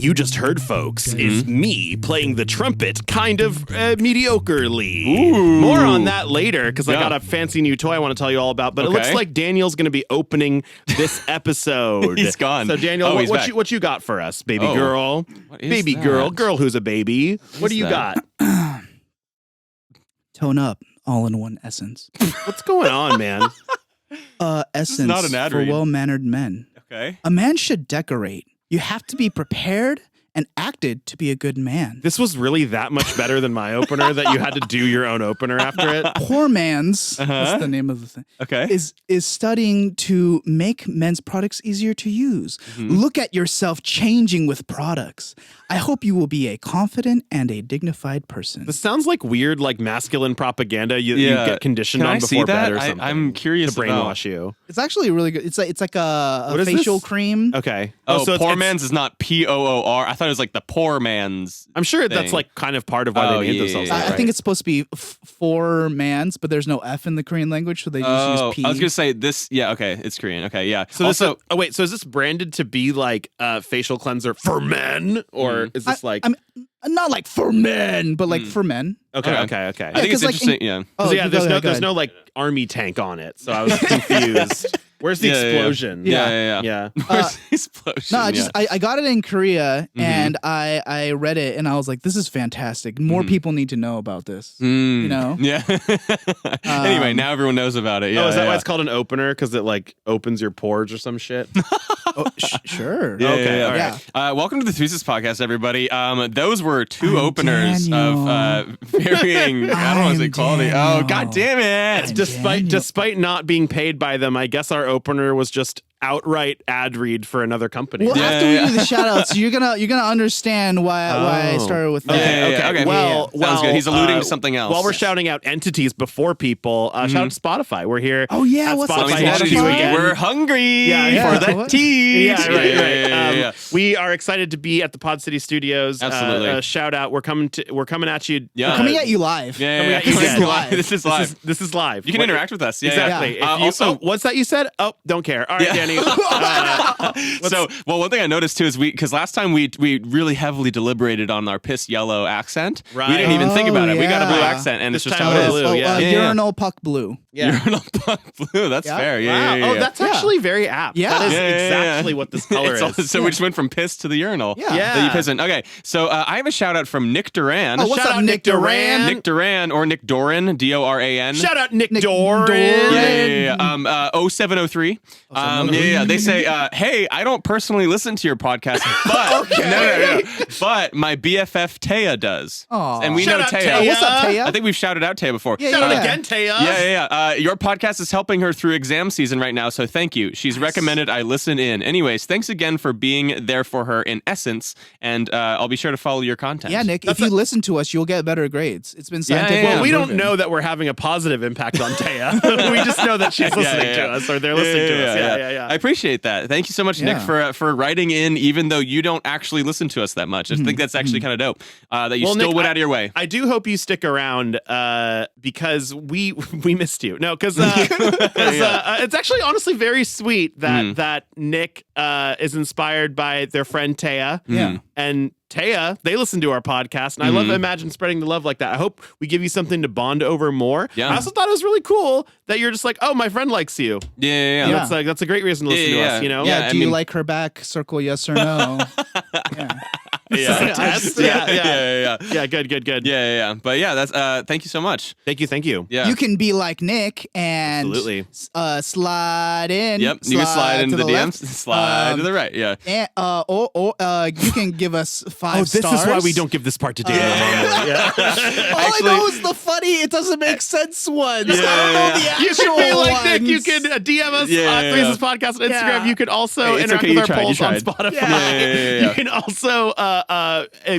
you just heard, folks, is me playing the trumpet kind of mediocrely. Ooh. More on that later, because I got a fancy new toy I want to tell you all about. But it looks Okay. like Daniel's going to be opening this episode. He's gone. So, Daniel, Oh, he's back. what you got for us, baby Oh, girl? what is Baby that? girl who's a baby. What do you that? got? Tone up, all in one essence. What's going on, man? Essence not an ad for read. well-mannered men. Okay. A man should decorate. You have to be prepared and acted to be a good man. This was really that much better than my opener that you had to do your own opener after it. Poor man's, that's the name of the thing, Okay. is studying to make men's products easier to use. Look at yourself changing with products. I hope you will be a confident and a dignified person. This sounds like weird, like masculine propaganda you get conditioned Can on I see before that? bed or something. I'm curious to brainwash you. It's actually really good. It's like a What is facial this? cream. Okay. Oh, so poor it's, man's is not Poor. I thought it was like the poor man's. I'm sure that's thing. like kind of part of why Oh, they named yeah, themselves yeah, that. I right? think it's supposed to be for man's, but there's no F in the Korean language, so they just use P. I was gonna say this. Yeah. Okay. It's Korean. Okay. Yeah. So also, so is this branded to be like a facial cleanser for men, or is this like? I'm not like for men, but like for men. Okay. I Yeah, think it's 'cause, like, interesting. Yeah. Oh, yeah. go ahead. There's no like army tank on it, so I was confused. Where's the Yeah, yeah, yeah. explosion? Yeah. Where's the explosion? No, I got it in Korea Mm-hmm. and I read it and I was like, this is fantastic. More people need to know about this. You know? Yeah. Anyway, now everyone knows about it. Yeah. Oh, is that yeah. why it's called an opener? Because it like opens your pores or some shit? Oh, sure. Yeah, Okay, yeah, all yeah. right. Welcome to the Threezus podcast, everybody. Those were two I'm openers Daniel. of varying. I don't want to say I'm quality. Oh, Daniel. god damn it! Despite not being paid by them, I guess our opener was just outright ad read for another company. Well, Yeah, after yeah, we do the shout outs, you're gonna understand why I started with that. Okay. Well, Sounds good. He's alluding to something else. While we're shouting out entities before people, shout out to Spotify. We're here. Oh, yeah, at what's up, Spotify Oh, he's Spotify? mad at you HQ again. again. We're hungry Yeah. for that tea. Yeah, right. Yeah. We are excited to be at the Pod City Studios. Absolutely. Shout out. We're coming at you. Yeah. We're coming at you live. Yeah. Coming at you This again. is live. This is live. This is live. You can interact with us. Yeah, Exactly. Yeah. If you, what's that you said? Oh, don't care. All right, Yeah. Danny. One thing I noticed too is because last time we really heavily deliberated on our piss yellow accent. Right. We didn't even think about it. We got a blue yeah. accent, and it's This just time how it we're is. blue, yeah. Urinal puck blue. Yeah. Urinal puck blue. That's Yeah. fair. Wow. Yeah. Oh, that's actually very apt. Yeah. That is Yeah, yeah, yeah. exactly what this color It's is. so we just went from piss to the urinal. Yeah. That you piss in. Okay, so I have a shout out from Nick Duran. Oh, what's Shout up, out Nick Duran? Nick Duran or Nick Doran, Doran. Shout out Nick Doran. Doran. Yeah. 0703. Yeah. They say, hey, I don't personally listen to your podcast, but no. But my BFF Taya does. Aw. And we Shout know out Taya. Taya. What's up, Taya? I think we've shouted out Taya before. Yeah, Shout out yeah. again, Taya. Yeah. Your podcast is helping her through exam season right now, so thank you. She's recommended I listen in. Anyways, thanks again for being there for her in essence, and I'll be sure to follow your content. Yeah, Nick, if you listen to us, you'll get better grades. It's been Yeah, scientific. yeah. Well, we don't proven. know that we're having a positive impact on Taya. We just know that she's listening to us, or they're listening to us. Yeah. I appreciate that. Thank you so much, Nick, Yeah. for writing in, even though you don't actually listen to us that much. I think that's actually kind of dope that you still Nick, went out of your way. I do hope you stick around because we missed you. No, because it's actually honestly very sweet that Nick is inspired by their friend Taya. Yeah. And Taya, they listen to our podcast, and I love imagine spreading the love like that. I hope we give you something to bond over more. Yeah. I also thought it was really cool that you're just like, oh, my friend likes you. Yeah. Yeah. That's a great reason to listen to us, you know? Yeah, I do you mean- like her back? Circle yes or no. Yeah. Yeah. Test? Yeah. Yeah, good. Yeah. But yeah, that's thank you so much. Thank you. Yeah. You can be like Nick and Absolutely. Slide in. Yep. You can slide into to the DMs. left. Slide to the right. Yeah. And, or you can give us 5 stars. This is why we don't give this part to Daniel. Yeah. All I know is the funny, it doesn't make sense ones. Yeah, I don't know the You actual can be like ones. Nick. You can DM us Yeah, on yeah, Threezus Podcast on Instagram. Yeah. You can also Hey, it's interact okay, with you our polls on tried. Spotify. Yeah. You can also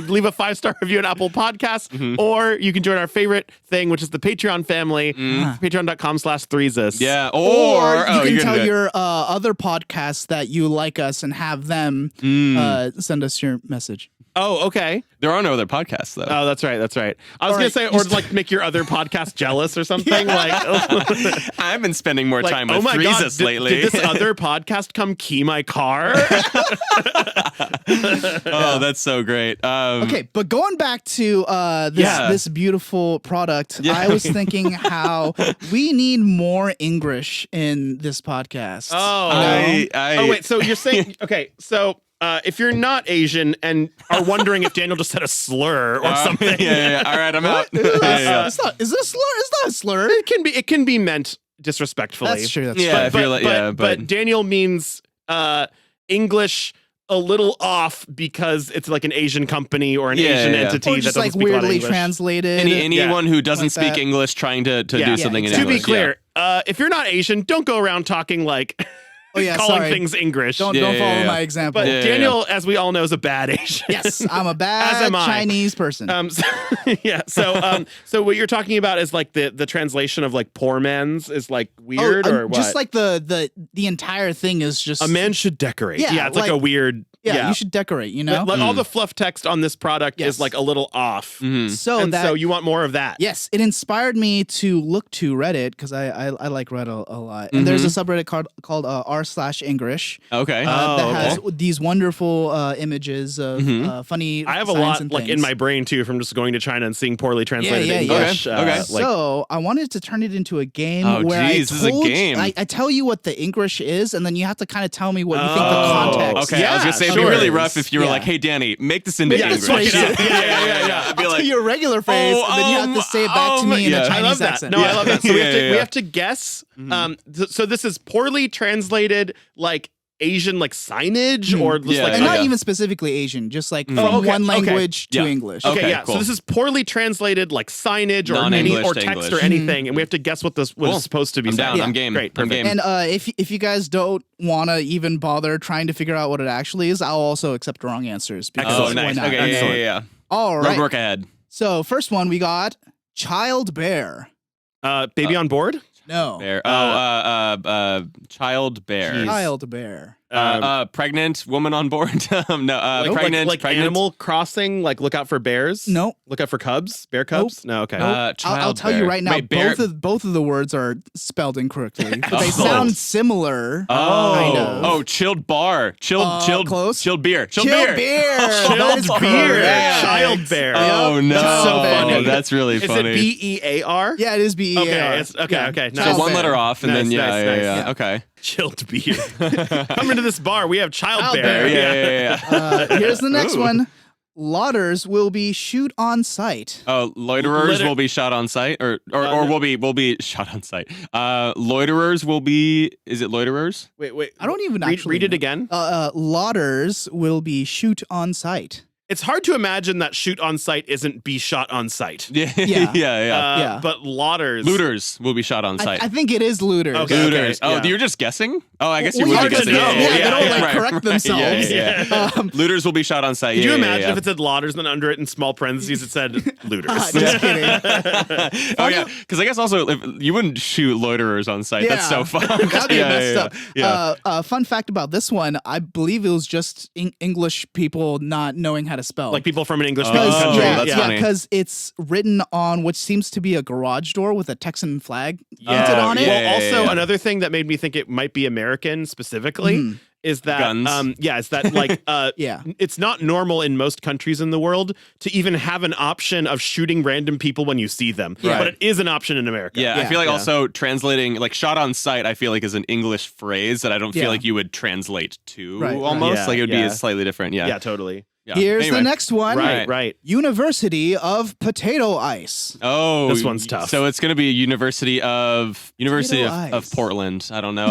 leave a 5-star review on Apple Podcasts, or you can join our favorite thing, which is the Patreon family, patreon.com/Threezus. Yeah. Or you you're can gonna tell do it. your other podcasts that you like us and have them send us your message. Oh, okay. There are no other podcasts though. Oh, that's right. That's right. I was All gonna right, say, or like make your other podcast jealous or something. Like, I've been spending more like, time with oh my God, Threezus lately. did this other podcast come key my car? Oh, that's so great. Okay, but going back to this beautiful product, Yeah. I was thinking how we need more English in this podcast. Oh, wait. So you're saying, okay, so if you're not Asian and are wondering if Daniel just said a slur or something, Yeah. All right, I'm out. It's not. Is it a slur? It's not a slur. it can be meant disrespectfully. That's true. That's Yeah, true. but Daniel means English a little off because it's like an Asian company or an Asian entity Or that just doesn't like speak a lot of weirdly English. translated. Anyone who doesn't Like speak that. English trying to do something in exactly. English. To be clear, if you're not Asian, don't go around talking like Oh yeah, calling sorry. things English. Don't Yeah, follow yeah. my example. But Yeah, Daniel, as we all know, is a bad Asian. Yes, I'm a As bad am I. Chinese person. So what you're talking about is like the translation of like poor man's is like weird or what? Just like the entire thing is just a man should decorate. Yeah, it's like a weird. Yeah, you should decorate. You know. Like all the fluff text on this product Yes. is like a little off. Mhm. So And that so you want more of that. yes, it inspired me to look to Reddit because I like Reddit a lot. And there's a subreddit called r/English Okay. that has okay. these wonderful images of funny. I have a signs lot and like in things. my brain too from just going to China and seeing poorly translated yeah. English. Okay. Like, So I wanted to turn it into a game Oh, where geez, this is a game. I tell you what the English is, and then you have to kind of tell me what you think the Oh, context. Okay, I was gonna say it'd be sure. really rough if you were Yeah. like, "Hey, Danny, make this into Make English." this phrase. Yeah. I'd be I'll like, tell you a regular phrase, and then you have to say it back to me in yeah. a I Chinese I love that. accent. No, I love that. So Yeah. we have to guess. So this is poorly translated like Asian like signage or just Yeah, like And not Okay. even specifically Asian, just like from Oh, okay, one okay. language to Yeah. English. Okay, Okay, yeah. cool. So this is poorly translated like signage or Non-English or to text English. or anything, and we have to guess what this Cool. is supposed to be I'm saying. down. I'm game. Great, I'm perfect. game. And if you guys don't want to even bother trying to figure out what it actually is, I'll also accept wrong answers. Because Oh, Excellent. nice. why not? Okay, Excellent. yeah. All Road right. work ahead. So first one we got child bear. Baby on board. No. Bear. Child bear. Jeez. Child bear. Pregnant woman on board. No, Like, pregnant. like pregnant. Animal Crossing, like look out for bears. No. Look out for cubs. Bear cubs. No, okay. I'll Child tell you bear. right now, Wait, bear. both of the words are spelled incorrectly, but they Oh. sound similar. Oh, kind of. oh, chilled bar, chilled close. chilled beer, chilled Chill beer. beer. Chilled That is beer. correct. Child bear. Oh no, That's so funny. That's really Is funny. it BEAR? Yeah, it is BEAR. Okay, okay. so Nice. one bear. letter off, and Nice, then nice, nice. yeah. Okay. Chilled beer. Come into this bar. We have child Child bear. bear. Yeah. Here's the next Ooh. one. Lotters will be shoot on sight. Oh, loiterers Litter- will be shot on sight, or will be shot on sight. Loiterers will be. Is it loiterers? Wait. I don't even actually read it know. again. Lotters will be shoot on sight. It's hard to imagine that shoot on sight isn't be shot on sight. Yeah, Yeah. yeah. But lotters. Looters will be shot on sight. I think it is looters. Okay. Looters. Oh, yeah. you're just guessing? Oh, I guess Well, you would yeah, be guessing. no. Yeah, they don't like right, correct right. themselves. Yeah. Looters will be shot on sight. Could you Yeah, imagine yeah. if it said lotters, then under it in small parentheses it said looters? Just kidding. Oh yeah, because I guess also if you wouldn't shoot loiterers on sight. That's so fun. That'd be messed up. Yeah. Fun fact about this one, I believe it was just English people not knowing how to spell. Like people from an English Oh, speaking country. that's funny. because it's written on what seems to be a garage door with a Texan flag Yeah. painted on it. Yeah, Well, also yeah. another thing that made me think it might be American specifically is that Guns. is that like Yeah. it's not normal in most countries in the world to even have an option of shooting random people when you see them. Right. But it is an option in America. Yeah, I Yeah. feel like Yeah. also translating like shot on sight, I feel like is an English phrase that I don't feel Yeah. like you would translate to Right, right. almost. Yeah, like it would yeah. be slightly different. Yeah. Yeah, totally. Yeah. Here's Anyway. the next one. Right. University of Potato Ice. Oh, This one's tough. So it's going to be University of Ice. Portland. I don't know.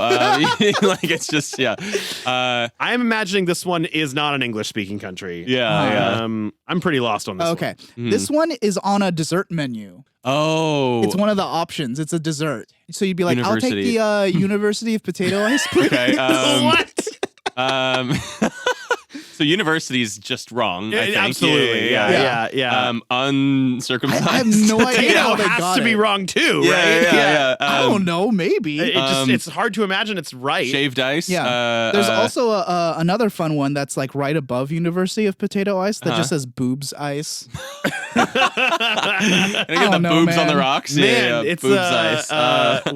Like it's just I'm imagining this one is not an English speaking country. yeah. I'm pretty lost on this Okay. one. This one is on a dessert menu. Oh, It's one of the options. It's a dessert. So you'd be like, I'll take University. the University of Potato Ice, please. okay. What? So university's just wrong. I think. Absolutely. Yeah. Uncircumcised. I have no idea Potato how they has got to be it. wrong too, Yeah, right? yeah. I don't know. Maybe. It's hard to imagine it's right. Shaved ice. Yeah. There's also another fun one that's like right above University of Potato Ice that just says boobs ice. I got the don't know, boobs on man. the rocks. Man, it's boobs ice.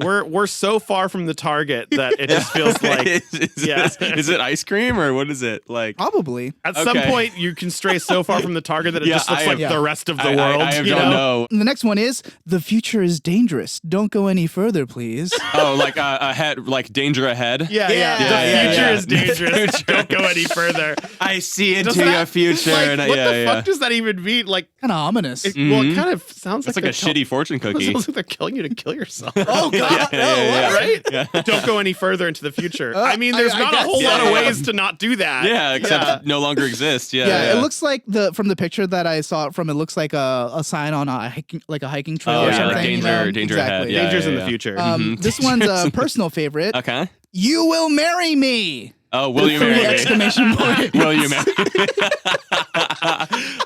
we're so far from the target that it just feels like is it ice cream or what is it like? Probably. at some point you can stray so far from the target that it just looks like the rest of the world. I you don't know? know. The next one is the future is dangerous. Don't go any further, please. Oh, like ahead, like danger ahead. Yeah. Yeah, The future yeah. is dangerous. Don't go any further. I see into Doesn't your that- future. Like, and what the fuck does that even mean? Like, Kind of ominous. it kind of sounds It's like like a shitty fortune It cookie. sounds like they're killing you to kill yourself. Oh God! Yeah. Right? Don't go any further into the future. I mean, there's I not a guess. whole lot Yeah. of ways to not do that. Yeah, except no longer exist. Yeah, it looks like from the picture that I saw it from. It looks like a sign on a hiking trail Oh, or yeah, something. like you know? danger ahead. Exactly. Yeah, Dangers in yeah. the future. This one's a personal favorite. Okay. You will marry me. Oh, will you Three marry me? exclamation point. Will you marry me?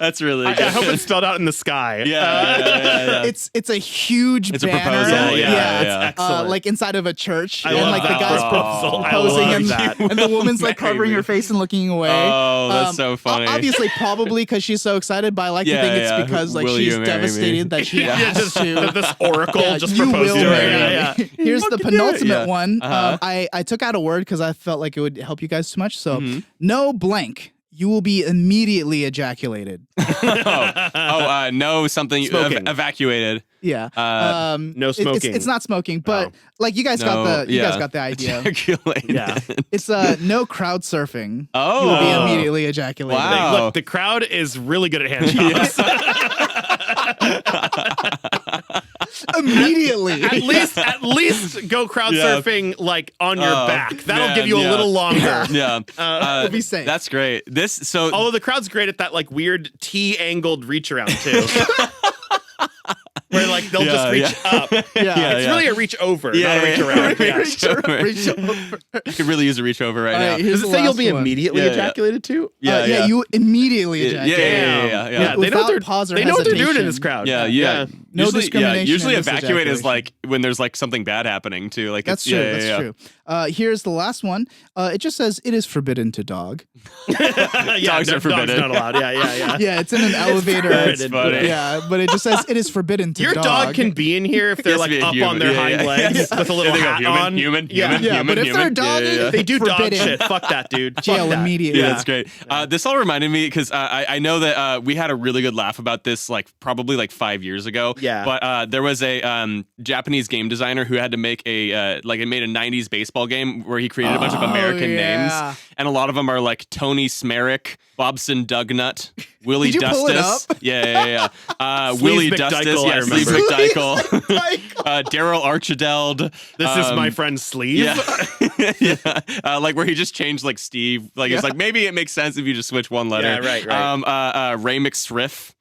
That's really good. I hope it's spelled out in the sky. Yeah. It's a huge It's a banner. proposal, yeah. It's excellent. Like inside of a church, I and love like that the guy's proposal. I proposing, love and, that. and the woman's like Marry covering me. her face and looking away. Oh, that's so funny. Obviously, probably because she's so excited, but I like to Yeah, think it's yeah. because like Will she's you marry me? devastated that she Yeah, has just to. this oracle Yeah, just you proposed will to her. marry Yeah. me. Here's the Fucking do it. penultimate Yeah. one. I took out a word because I felt like it would help you guys too much. So no blank. You will be immediately ejaculated. No, something Smoking. evacuated. Yeah. No smoking. It's not smoking, but Oh. like you guys got the idea. Ejaculated. Yeah. It's no crowd surfing. Oh. You will be immediately ejaculated. Wow. Look, the crowd is really good at hand jobs. Immediately. At least go crowd Yeah. surfing like on your back. That'll man, give you a yeah. little longer. Yeah. We'll be safe. That's great. Although the crowd's great at that like weird T-angled reach around too. Where like they'll just reach up. Yeah. It's really a reach over, not a reach yeah. around. Yeah. Reach over. I could really use a reach over right All now. right, here's Does it the say you'll last be one. immediately Yeah, yeah. ejaculated to? Yeah, you immediately ejaculate. Yeah. They know what Without they're pause or they know what they're doing in hesitation. this crowd. Yeah. No usually, discrimination usually in this evacuate is ejaculation. like when there's like something bad happening too. Like That's it's, true. yeah, That's yeah, true. Here's the last one. It just says it is forbidden to dog. Dogs are forbidden. Dogs not allowed. Yeah. Yeah, it's in an elevator. That's funny. Yeah, but it just says it is forbidden to Your dog can be in here if they're Yes, like be a up human. on their Yeah, hind yeah. legs with a little They go, hat human, on. human, Yeah. human, Yeah, human, but if human. they're dog, Yeah. They do dog Forbidden. shit. Fuck that, dude. Jail Fuck that. immediately. Yeah, that's great. This all reminded me because I know that we had a really good laugh about this like probably like 5 years ago. Yeah. But there was a Japanese game designer who had to make it made a 90s baseball game where he created a bunch of American names. And a lot of them are like Tony Smerick, Bobson Dugnut, Willie Did you pull it Dustis. up? Yeah. Sleaze Willie McDykel, Dustis. I Yeah, Sleaze remember. McDykel. Daryl Archideld. This is my friend Sleeve. Yeah. Like where he just changed like Steve. Like it's like maybe it makes sense if you just switch one letter. Yeah, right. Ray McSriff.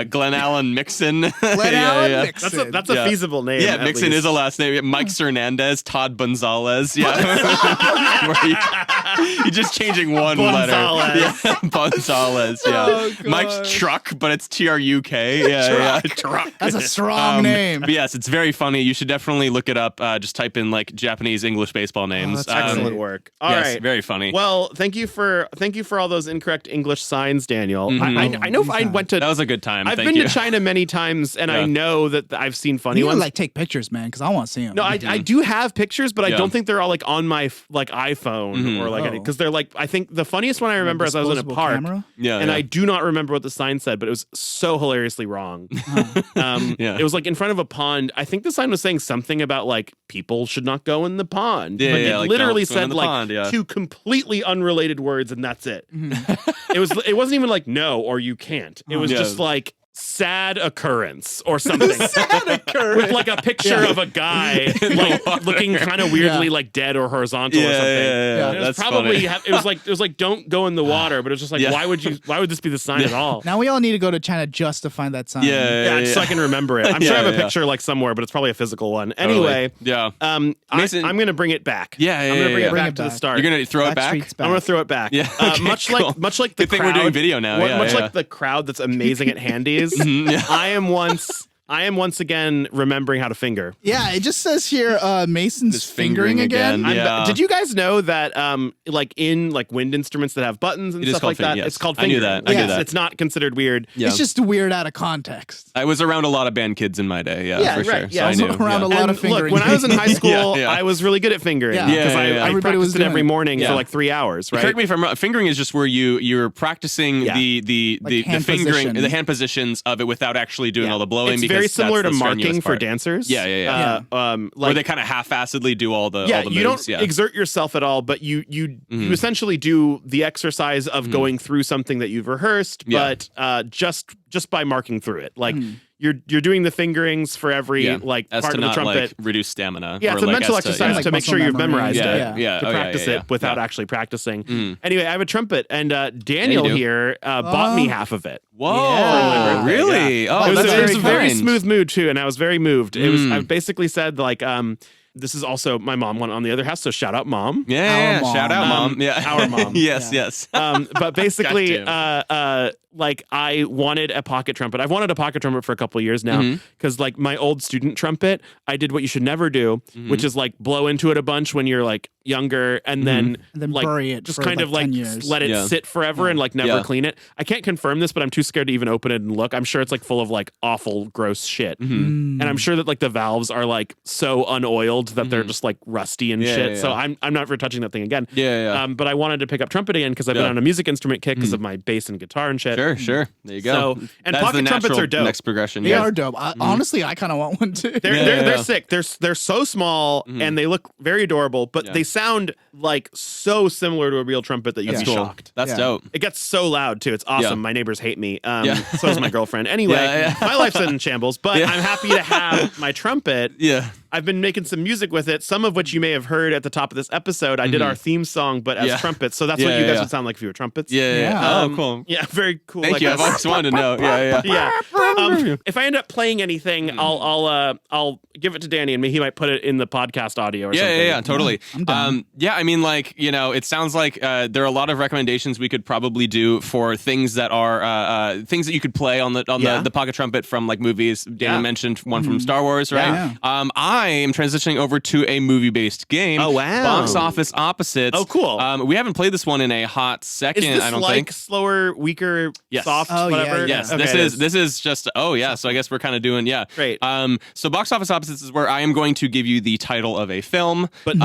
Glenn Allen Mixon. Glenn Allen Mixon. That's a feasible name. Yeah, at Mixon least. is a last name. Mike Cernandez, Todd Bonzalez. Yeah. Where you're just changing one letter. Bonzalez. Yeah. Bonzalez. Yeah. Oh, God. Mike's Truck, but it's TRUK. Yeah. Truck. That's a strong name. But yes, it's very funny. You should definitely look it up. Just type in like Japanese English baseball names. that's Excellent work. All right, yes, very funny. Well, thank you for all those incorrect English signs, Daniel. I know if I went to That was a good time. I've Thank been you. to China many times, and I Yeah. know that I've seen funny You need to ones. like take pictures, man, because I want to see them. No, I do have pictures, but I Yeah. don't think they're all like on my like iPhone or like because they're like I think the funniest one I remember is I was in a Disposable park camera? Yeah, and yeah. I do not remember what the sign said, but it was so hilariously wrong. Yeah. It was like in front of a pond. I think the sign was saying something about like people should not go in the pond. Yeah, Like, yeah, it like, literally don't swim in said the like pond, yeah. two completely unrelated words, and that's it. It wasn't even like no or you can't. It was Yeah. just like sad occurrence or something. Sad occurrence. With like a picture of a guy like looking kind of weirdly like dead or horizontal or something. Yeah. It was That's probably funny. it was like don't go in the water, but it was just like why would this be the sign at all? Now we all need to go to China just to find that sign. Yeah, just so I can remember it. I'm sure I have a Yeah. picture like somewhere, but it's probably a physical one. Anyway, yeah. Mason, I'm gonna bring it back. Yeah, I'm gonna bring it Bring back it to the back. start. You're gonna throw it back? Backstreet's I'm gonna throw it back. Yeah. Uh, Okay, much cool. like the Good thing crowd. we're doing video now. Yeah, much yeah. like the crowd that's amazing at handies. I am once again remembering how to finger. Yeah, it just says here Mason's Just fingering again. Yeah. Did you guys know that like in like wind instruments that have buttons and It is stuff called like that, yes. it's called I knew fingering. that. I knew Yeah. that. It's not considered weird. Yeah. It's just weird out of context. I was around a lot of band kids in my day. Yeah, Yeah, for right, sure. yeah. So I Also knew. around yeah. a lot And of fingering. look, when I was in high school, Yeah. I was really good at fingering Yeah. because Yeah, I yeah. Everybody was practiced it doing every it. morning Yeah. for like 3 hours, right? Correct me if I'm wrong. Fingering is just where you're practicing Yeah. the hand fingering, position. the hand positions of it without actually doing all the blowing. It's because very similar to that's the strenuous marking for part. dancers. Yeah. Where Where they kind of half-assedly do all the yeah, all the you moves. don't exert yourself at all, but you essentially do the exercise of going through something that you've rehearsed, Yeah. but just by marking through it. Like you're doing the fingerings for every like as part to of the not trumpet. like reduce stamina. Yeah, or it's a like mental as to- exercise yeah. Like to make muscle sure you've memory. memorized Yeah, it. yeah. To Oh, yeah, practice yeah, it without yeah. actually practicing. Anyway, I have a trumpet, and Daniel you do. here bought me half of it. Whoa, Yeah. really? Yeah. Oh, it was, that's it was very a very kind. smooth mood too, and I was very moved. It was. I basically said like, this is also my mom went on the other house, so shout out mom. Yeah, Our mom. shout out, mom. Yeah, our mom. yes, Yeah. yes. But basically, Goddamn. like I wanted a pocket trumpet. I've wanted a pocket trumpet for a couple of years now because like my old student trumpet, I did what you should never do, which is like blow into it a bunch when you're like younger and then like bury it just for kind like of like 10 years. let it Yeah. sit forever and like never Yeah. clean it. I can't confirm this, but I'm too scared to even open it and look. I'm sure it's like full of like awful, gross shit. And I'm sure that like the valves are like so unoiled that they're just like rusty and Yeah, shit. yeah, So yeah. I'm not for touching that thing again. Yeah. But I wanted to pick up trumpet again because I've been Yeah. on a music instrument kick because of my bass and guitar and shit. Sure. There you go. So- and That's pocket the trumpets natural are dope. Next progression. They yeah. are dope. Honestly, I kind of want one too. They're Yeah. sick. They're so small and they look very adorable, but Yeah. they sound like so similar to a real trumpet that you'd That's be cool. shocked. That's Yeah. dope. It gets so loud too. It's awesome. Yeah. My neighbors hate me. Yeah. So does my girlfriend. Anyway, Yeah. my life's in shambles, but Yeah. I'm happy to have my trumpet. Yeah. I've been making some music with it, some of which you may have heard at the top of this episode. I did our theme song, but as Yeah. trumpets. So that's Yeah, what you guys yeah. would sound like if you were trumpets. Yeah. Yeah. Oh, cool. Yeah, very cool. Thank like you. a- I've always wanted to know. Yeah. Yeah. If I end up playing anything, I'll give it to Danny, and he might put it in the podcast audio or something. Yeah, totally. I'm down. I mean, like, you know, it sounds like there are a lot of recommendations we could probably do for things that are things that you could play on the pocket trumpet from like movies. Danny Yeah. mentioned one from Star Wars, right? Yeah. I am transitioning over to a movie-based game. Oh, wow. Box Office Opposites. Oh, cool. We haven't played this one in a hot second. Is this I don't like think. slower, weaker, Yes. soft, Oh, yeah, whatever? yeah. Yes, Okay, this it is just so I guess we're kind of doing Great. So Box Office Opposites is where I am going to give you the title of a film, But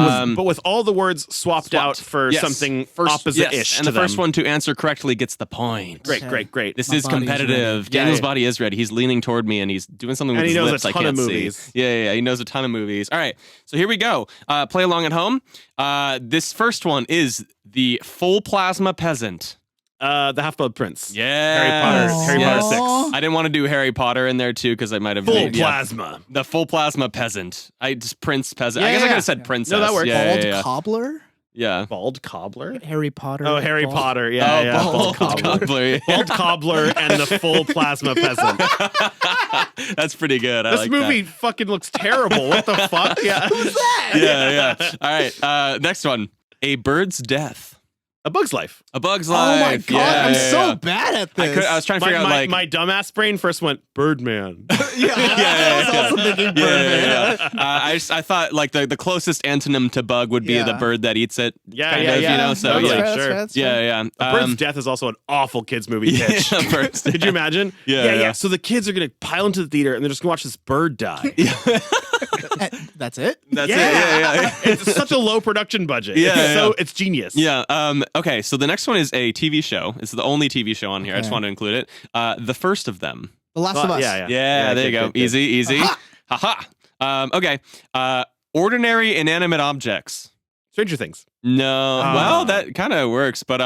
with all the words swapped out for Yes. something First- opposite-ish yes, and to the first them. one to answer correctly gets the point. Great, Okay. great. This My is body is competitive. ready. Daniel's Yeah. body is ready. He's leaning toward me and he's doing something with And he his knows a lips I ton of can't see. movies. Yeah. He knows a ton of movies. All right, so here we go. Play along at home. This first one is The Full Plasma Peasant. The Half-Blood Prince. Yeah. Harry Potter 6. I didn't want to do Harry Potter in there too because I might have Full made- yeah. plasma. The Full Plasma Peasant. I just Prince Peasant. I Yeah, guess I yeah. could have said princess. No, that works. Yeah, Bald yeah, yeah. cobbler? Yeah. Bald cobbler? Harry Potter. Oh, Harry Bald- Potter. Yeah, Bald cobbler. Yeah. Bald cobbler and the full plasma peasant. That's pretty good. I This like movie fucking looks terrible. What the fuck? Yeah. Who's that? that. Yeah. All right. Next one. A Bird's Death. A Bug's Life. A Bug's Oh Life. my god, Yeah, I'm yeah, so yeah. bad at this. I was trying to figure out like. my dumbass brain first went Birdman. yeah, I was also thinking Birdman. I thought like the closest antonym to bug would be Yeah. the bird that eats it. Yeah, kind yeah, of, yeah. You know, so Totally. yeah. That's sure. fair, that's fair. Yeah. A Bird's Death is also an awful kids movie pitch. Yeah, Bird's Could you imagine? Yeah. So the kids are gonna pile into the theater and they're just gonna watch this bird die. That's it? That's it. Yeah. It's such a low production budget. Yeah, It's genius. Yeah. Okay. So the next one is a TV show. It's the only TV show on here. I just Okay. want to include it. The first of them. The Last of Us. Yeah. There you go. good, good. Easy. Haha. Okay. Ordinary inanimate objects. Stranger Things. No. Well, that kind of works, but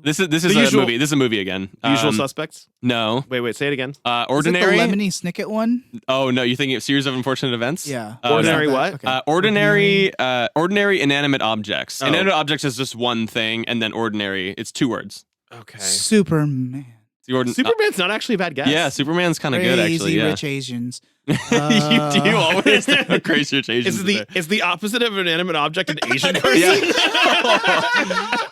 This is The a usual- movie. This is a movie again. Usual Suspects. No. Wait, say it again. Ordinary. Is it the Lemony Snicket one? Oh no, you're thinking of Series of Unfortunate Events? Yeah. Ordinary Is that- what? Okay. Ordinary inanimate objects. Oh. Inanimate objects is just one thing, and then ordinary, it's 2 words. Okay. Superman. Superman's not actually a bad guess. Yeah, Superman's kind of good actually. Crazy Yeah. rich Asians. Do you always have crazy rich Asians? Is the opposite of an inanimate object an Asian person?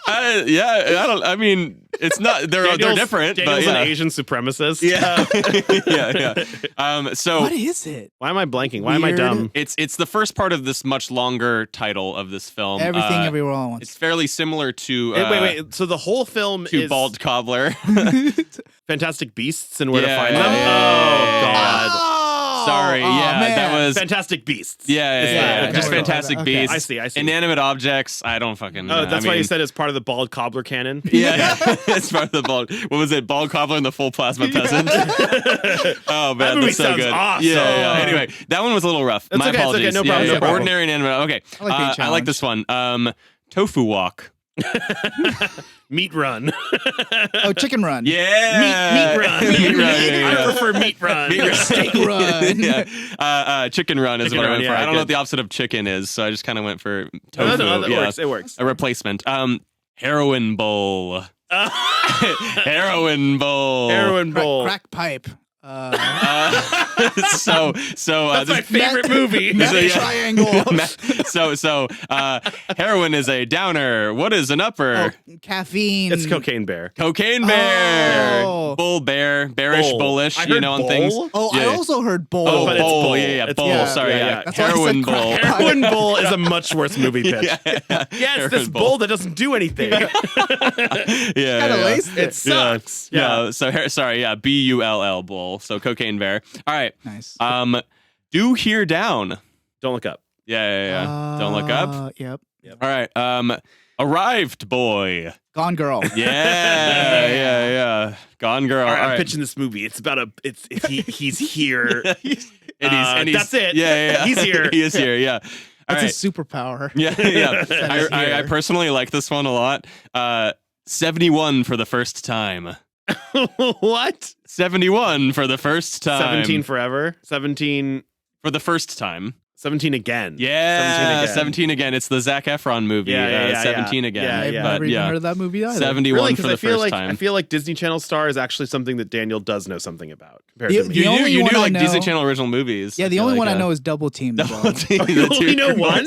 I mean, it's not. They're different. Daniel's but yeah. an Asian supremacist. Yeah, yeah. So What is it? Why am I blanking? Why am I Weird. dumb? it's the first part of this much longer title of this film. Everything, everywhere, all at once. It's fairly similar to Wait. So the whole film to is Bald Cobbler. Fantastic Beasts and Where to Yeah, Find yeah, Them. yeah, Oh God. Sorry, yeah, man. that was Fantastic Beasts. yeah. Okay. Just Okay. Fantastic Okay. Beasts. I see. Inanimate objects. I don't fucking. Oh, that's I why you mean, said it's part of the Bald Cobbler canon. Yeah, it's part of the bald. What was it? Bald Cobbler and the Full Plasma Peasant. Oh man, That movie that's so sounds good. awesome. Yeah. Anyway, that one was a little rough. It's My okay, it's okay. apologies. No problem, no problem. Ordinary and inanimate. Okay, I like being I like this one. Tofu walk. Meat Run. Oh, Chicken Run. Yeah, Meat Run. Meat Run. Yeah, I yeah. prefer Meat Run. Meat Run. Steak Run. Yeah. Chicken Run is Chicken what I Run, went for. yeah, I don't know good. what the opposite of chicken is, so I just kind of went for No, tofu. that Yeah. works. It works. A replacement. Heroin bowl. Heroin bowl. Heroin Bowl. Crack pipe. So That's my this, favorite movie. Meth So, yeah. triangle. so heroin is a downer. What is an upper? Caffeine. It's Cocaine Bear. Cocaine bear. Oh. Bull bear. Bearish, Bowl. bullish. I You heard know, on bowl. things. Oh, I Yeah. also heard bowl. Oh, but it's bowl. bowl. Yeah. It's Bowl. bowl. Sorry. Yeah, Yeah. yeah. That's why I said Heroin crack bowl. pipe. Heroin Bowl is a much worse movie pitch. Yeah. Yeah, it's Heroin this bowl. bowl that doesn't do anything. Yeah. Kind of yeah. laced It it. sucks. Yeah. So sorry. Yeah. BULL bowl. So cocaine bear. All right. Nice. Do hear down. Don't look up. Yeah. Don't look up. Yep. All right. Arrived boy. Gone Girl. Yeah. Gone girl. All right, All I'm right. pitching this movie. It's about he's here. And he's that's it. Yeah. He's here. He is here. Yeah. All That's right. his superpower. Yeah. That is I here. personally like this one a lot. 71 for the first time. What? 71 for the first time. 17 forever. 17 for the first time. 17 again. Yeah, 17 17 again. It's the Zac Efron movie. Yeah, 17 again. Yeah, I've yeah. never even heard of that movie either. 71 Really, for because the I feel first like time. I feel like Disney Channel Star is actually something that Daniel does know something about compared The- to me. the only you one do I like know- Disney Channel original movies. Yeah, the feel only like, one I know is Double Team. as Double well. Team. You only know one?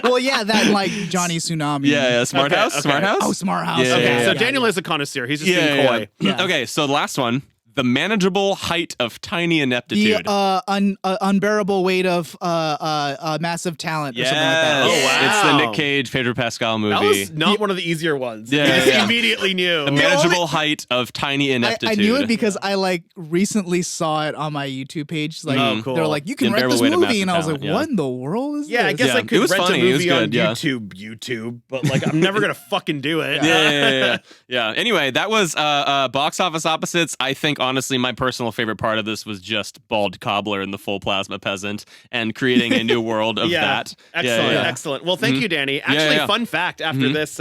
Well, yeah, that like Johnny Tsunami. Yeah, Smart Okay, House. okay. Smart House. Oh, Smart House. Yeah, Okay, yeah, so yeah. Daniel is a connoisseur. He's just being coy. Yeah. Okay, so the last one. The manageable height of tiny The ineptitude. unbearable weight of massive talent or something like that. Oh, wow. It's the Nick Cage, Pedro Pascal movie. That was not one of the easier ones. Yeah, You just yeah. immediately knew. the manageable height of tiny ineptitude. I knew it because I like recently saw it on my YouTube page. Like Oh, cool. they're like, you can The rent this unbearable weight of movie, and I was massive like, talent, what in the world is Yeah, I this? guess Yeah, I it could was rent funny. a It was movie on good, yeah. YouTube, but like I'm never gonna fucking do it. Yeah. Anyway, that was box office opposites. I think honestly, my personal favorite part of this was just Bald Cobbler and the Full Plasma Peasant and creating a new world of that. Excellent, Yeah. excellent. Well, thank you, Danny. Actually, yeah. fun fact after this,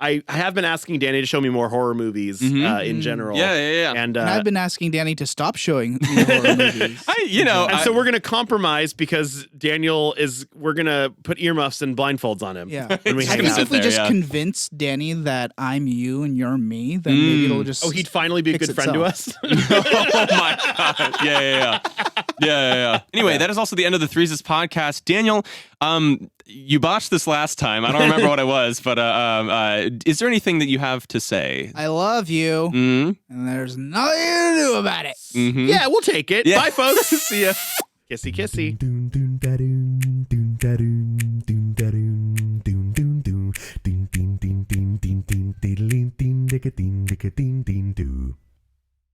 I have been asking Danny to show me more horror movies in general. Yeah. And, And I've been asking Danny to stop showing me horror movies. so we're gonna compromise because we're gonna put earmuffs and blindfolds on him. Yeah. when we I hang think out. if we there, just yeah. convince Danny that I'm you and you're me, then maybe it'll just. Oh, he'd finally be a Fix good friend to itself. us. Oh my god. Yeah. Anyway, that is also the end of the Threezus podcast. Daniel, you botched this last time. I don't remember what it was, but is there anything that you have to say? I love you, Mm-hmm. and there's nothing to do about it. Mm-hmm. Yeah, we'll take it. Yeah. Bye, folks. See ya. Kissy, kissy. Doon doon da doon doon da doon doon da doon doon doon doon ding ding ding ding ding ding ding ding ding ding ding ding ding ding